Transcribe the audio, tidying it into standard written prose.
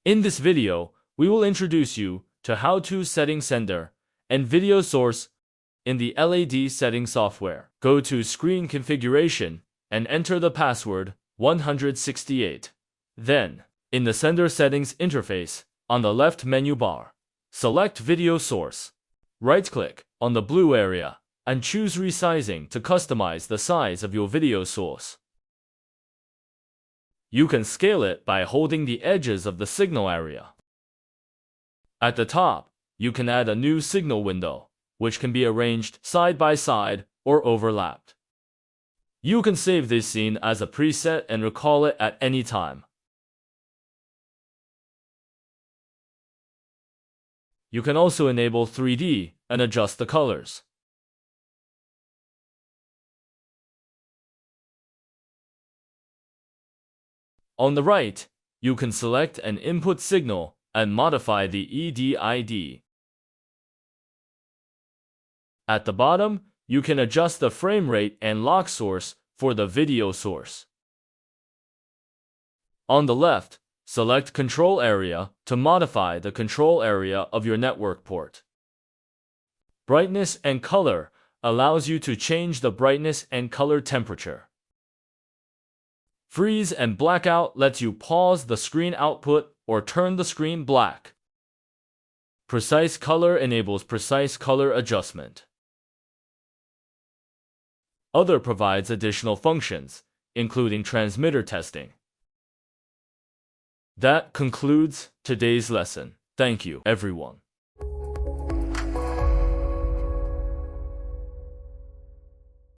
In this video, we will introduce you to how to setting sender and video source in the LED setting software. Go to Screen Configuration and enter the password 168. Then, in the Sender Settings interface, on the left menu bar, select Video Source. Right-click on the blue area and choose Resizing to customize the size of your video source. You can scale it by holding the edges of the signal area. At the top, you can add a new signal window, which can be arranged side by side or overlapped. You can save this scene as a preset and recall it at any time. You can also enable 3D and adjust the colors. On the right, you can select an input signal and modify the EDID. At the bottom, you can adjust the frame rate and lock source for the video source. On the left, select Control Area to modify the control area of your network port. Brightness and Color allows you to change the brightness and color temperature. Freeze and Blackout lets you pause the screen output or turn the screen black. Precise Color enables precise color adjustment. Other provides additional functions, including transmitter testing. That concludes today's lesson. Thank you, everyone.